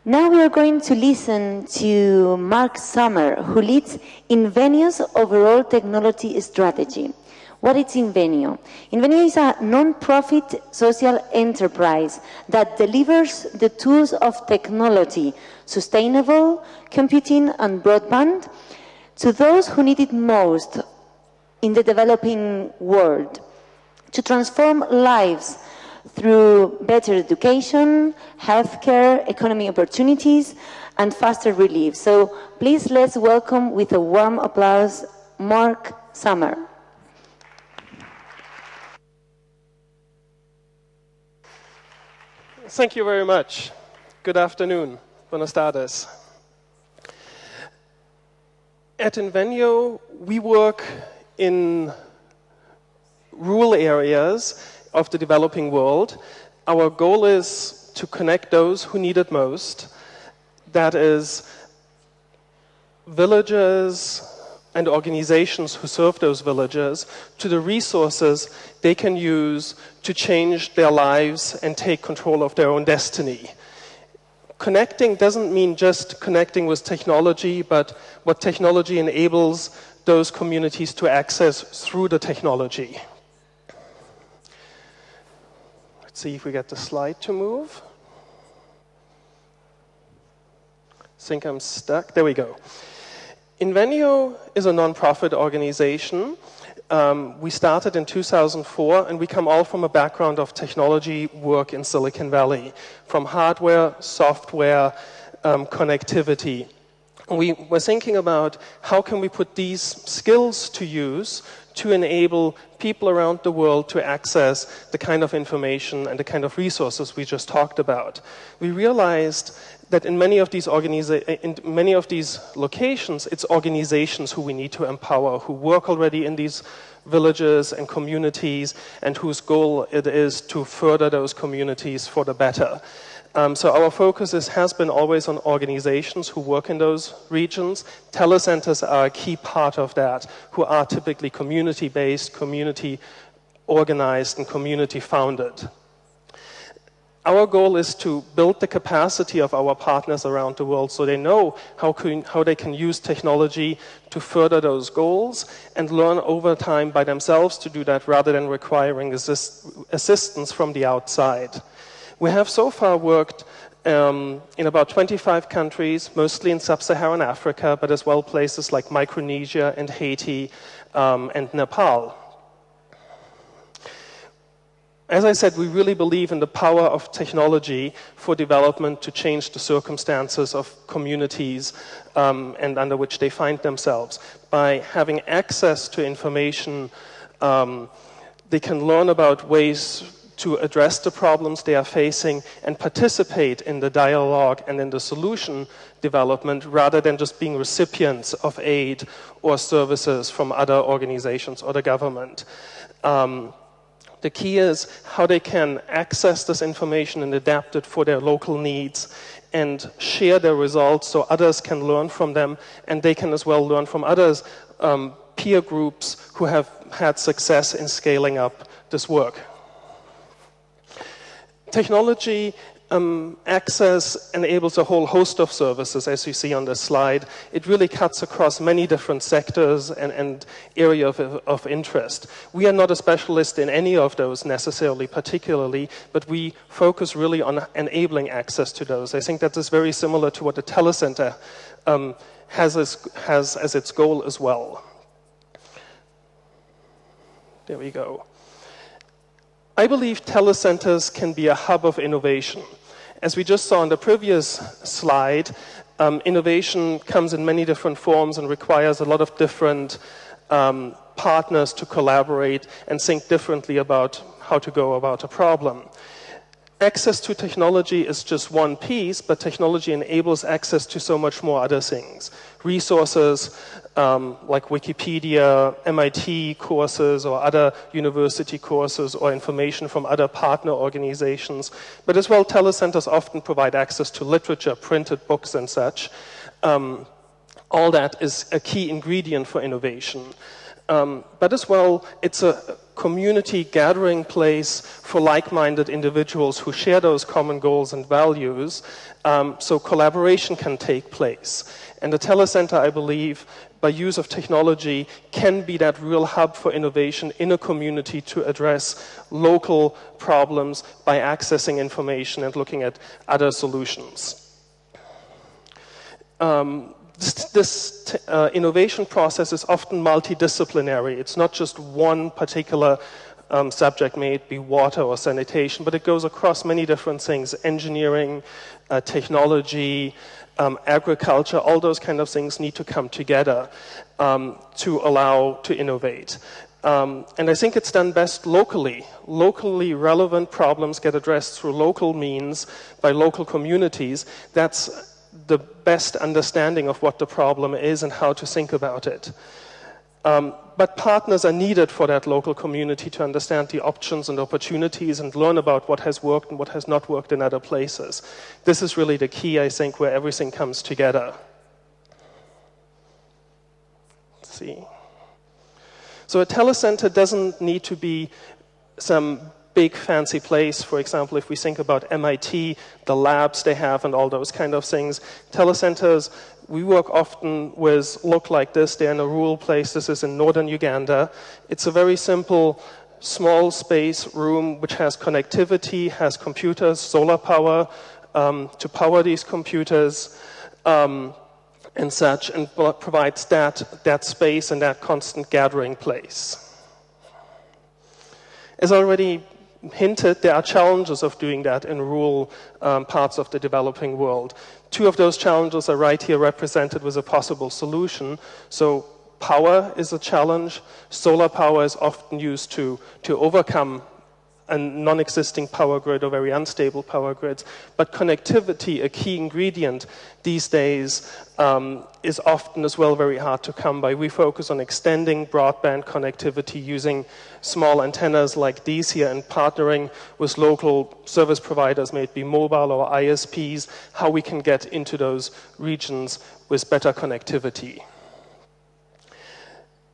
Now we are going to listen to Mark Sommer, who leads Inveneo's overall technology strategy. What is Inveneo? Inveneo is a non-profit social enterprise that delivers the tools of technology, sustainable computing and broadband, to those who need it most in the developing world, to transform lives through better education, healthcare, economic opportunities, and faster relief. So please let's welcome with a warm applause Mark Sommer. Thank you very much. Good afternoon. Buenas tardes. At Inveneo, we work in rural areas of the developing world. Our goal is to connect those who need it most. That is, villages and organizations who serve those villages to the resources they can use to change their lives and take control of their own destiny. Connecting doesn't mean just connecting with technology, but what technology enables those communities to access through the technology. Let's see if we get the slide to move. I think I'm stuck. There we go. Inveneo is a non-profit organization. We started in 2004, and we come all from a background of technology work in Silicon Valley, from hardware, software, connectivity. We were thinking about how can we put these skills to use to enable people around the world to access the kind of information and the kind of resources we just talked about. We realized that in many of these locations, it's organizations who we need to empower, who work already in these villages and communities, and whose goal it is to further those communities for the better. So our focus has been always on organizations who work in those regions. Telecenters are a key part of that, who are typically community-based, community-organized, and community-founded. Our goal is to build the capacity of our partners around the world so they know how they can use technology to further those goals and learn over time by themselves to do that rather than requiring assistance from the outside. We have so far worked in about 25 countries, mostly in sub-Saharan Africa, but as well places like Micronesia and Haiti and Nepal. As I said, we really believe in the power of technology for development to change the circumstances of communities and under which they find themselves. By having access to information, they can learn about ways to address the problems they are facing and participate in the dialogue and in the solution development rather than just being recipients of aid or services from other organizations or the government. The key is how they can access this information and adapt it for their local needs and share their results so others can learn from them, and they can as well learn from others, peer groups who have had success in scaling up this work. Technology access enables a whole host of services, as you see on this slide. It really cuts across many different sectors and areas of interest. We are not a specialist in any of those necessarily, particularly, but we focus really on enabling access to those. I think that is very similar to what the telecenter has as its goal as well. There we go. I believe telecenters can be a hub of innovation. As we just saw on the previous slide, innovation comes in many different forms and requires a lot of different partners to collaborate and think differently about how to go about a problem. Access to technology is just one piece, but technology enables access to so much more other things. Resources like Wikipedia, MIT courses, or other university courses, or information from other partner organizations. But as well, telecenters often provide access to literature, printed books, and such. All that is a key ingredient for innovation. But as well, it's a community gathering place for like-minded individuals who share those common goals and values, so collaboration can take place. And the telecenter, I believe, by use of technology, can be that real hub for innovation in a community to address local problems by accessing information and looking at other solutions. This innovation process is often multidisciplinary. It's not just one particular subject, may it be water or sanitation, but it goes across many different things: engineering, technology, agriculture. All those kind of things need to come together to allow to innovate. And I think it's done best locally. Locally relevant problems get addressed through local means by local communities. That's the best understanding of what the problem is and how to think about it. But partners are needed for that local community to understand the options and opportunities and learn about what has worked and what has not worked in other places. This is really the key, I think, where everything comes together. Let's see. So a telecenter doesn't need to be some big fancy place. For example, if we think about MIT, the labs they have and all those kind of things. Telecenters we work often with look like this. They're in a rural place. This is in northern Uganda. It's a very simple, small space room which has connectivity, has computers, solar power to power these computers and such, and provides that space and that constant gathering place. As already hinted, there are challenges of doing that in rural parts of the developing world. Two of those challenges are right here represented with a possible solution. So power is a challenge. Solar power is often used to overcome a non-existing power grid or very unstable power grids. But connectivity, a key ingredient these days, is often as well very hard to come by. We focus on extending broadband connectivity using small antennas like these here and partnering with local service providers, may it be mobile or ISPs, how we can get into those regions with better connectivity.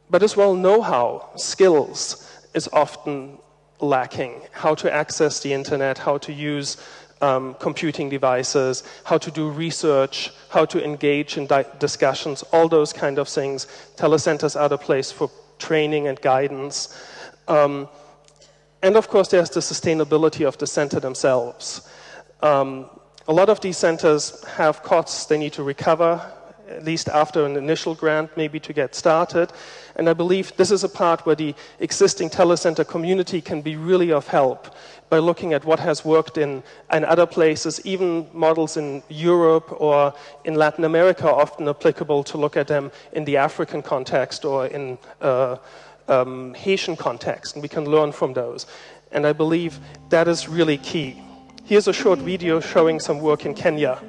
But as well, know-how, skills is often lacking. How to access the internet, how to use computing devices, how to do research, how to engage in discussions, all those kind of things. Telecenters are the place for training and guidance. And of course, there's the sustainability of the center themselves. A lot of these centers have costs they need to recover, at least after an initial grant, maybe to get started. And I believe this is a part where the existing telecenter community can be really of help by looking at what has worked in other places. Even models in Europe or in Latin America are often applicable to look at them in the African context or in Haitian context, and we can learn from those. And I believe that is really key. Here's a short video showing some work in Kenya.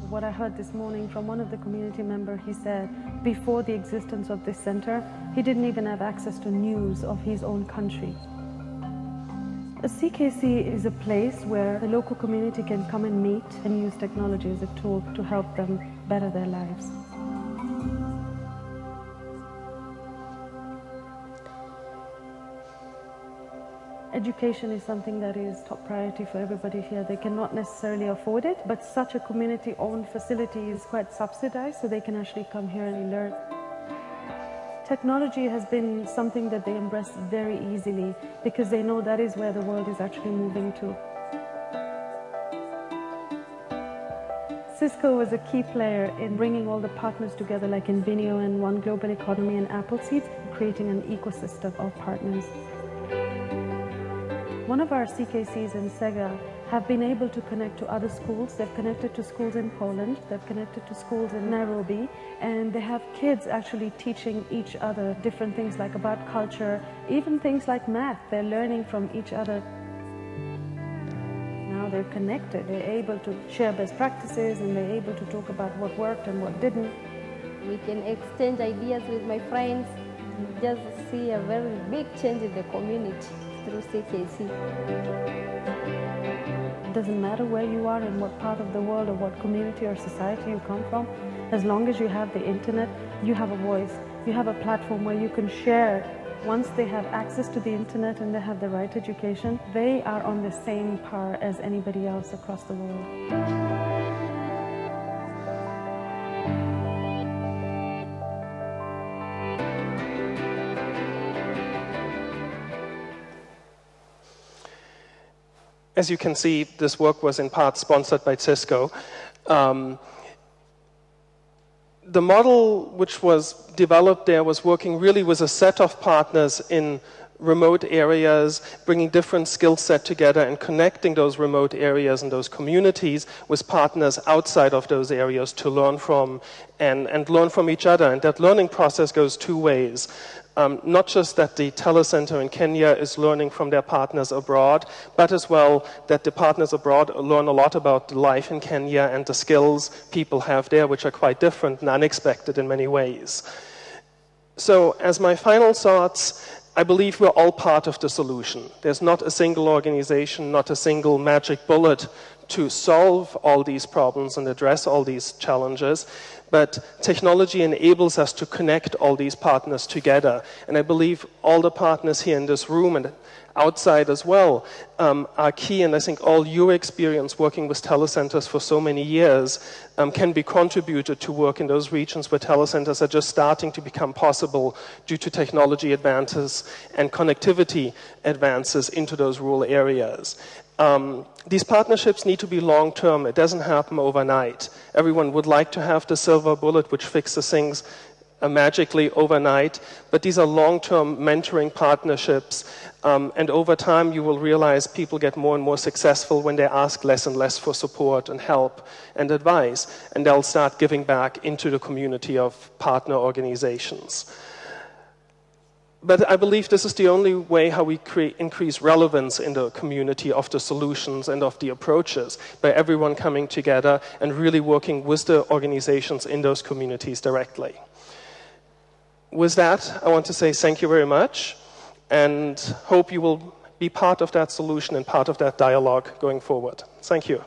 What I heard this morning from one of the community members, he said before the existence of this center, he didn't even have access to news of his own country. A CKC is a place where the local community can come and meet and use technology as a tool to help them better their lives. Education is something that is top priority for everybody here. They cannot necessarily afford it, but such a community-owned facility is quite subsidized, so they can actually come here and learn. Technology has been something that they embrace very easily because they know that is where the world is actually moving to. Cisco was a key player in bringing all the partners together, like Inveneo and One Global Economy and Appleseed, creating an ecosystem of partners. One of our CKCs in Sega have been able to connect to other schools. They've connected to schools in Poland, they've connected to schools in Nairobi, and they have kids actually teaching each other different things like about culture, even things like math. They're learning from each other. Now they're connected, they're able to share best practices, and they're able to talk about what worked and what didn't. We can exchange ideas with my friends, just see a very big change in the community. through CKC. It doesn't matter where you are and what part of the world or what community or society you come from. As long as you have the internet, you have a voice. You have a platform where you can share. Once they have access to the internet and they have the right education, they are on the same par as anybody else across the world. As you can see, this work was in part sponsored by Cisco. The model which was developed there was working really with a set of partners in remote areas, bringing different skill set together and connecting those remote areas and those communities with partners outside of those areas to learn from and learn from each other. And that learning process goes two ways. Not just that the telecenter in Kenya is learning from their partners abroad, but as well that the partners abroad learn a lot about life in Kenya and the skills people have there, which are quite different and unexpected in many ways. So as my final thoughts, I believe we're all part of the solution. There's not a single organization, not a single magic bullet to solve all these problems and address all these challenges. But technology enables us to connect all these partners together. And I believe all the partners here in this room and outside as well are key. And I think all your experience working with telecenters for so many years can be contributed to work in those regions where telecenters are just starting to become possible due to technology advances and connectivity advances into those rural areas. These partnerships need to be long-term. It doesn't happen overnight. Everyone would like to have the silver bullet which fixes things magically overnight, but these are long-term mentoring partnerships, and over time you will realize people get more and more successful when they ask less and less for support and help and advice, and they'll start giving back into the community of partner organizations. But I believe this is the only way how we increase relevance in the community of the solutions and of the approaches, by everyone coming together and really working with the organizations in those communities directly. With that, I want to say thank you very much and hope you will be part of that solution and part of that dialogue going forward. Thank you.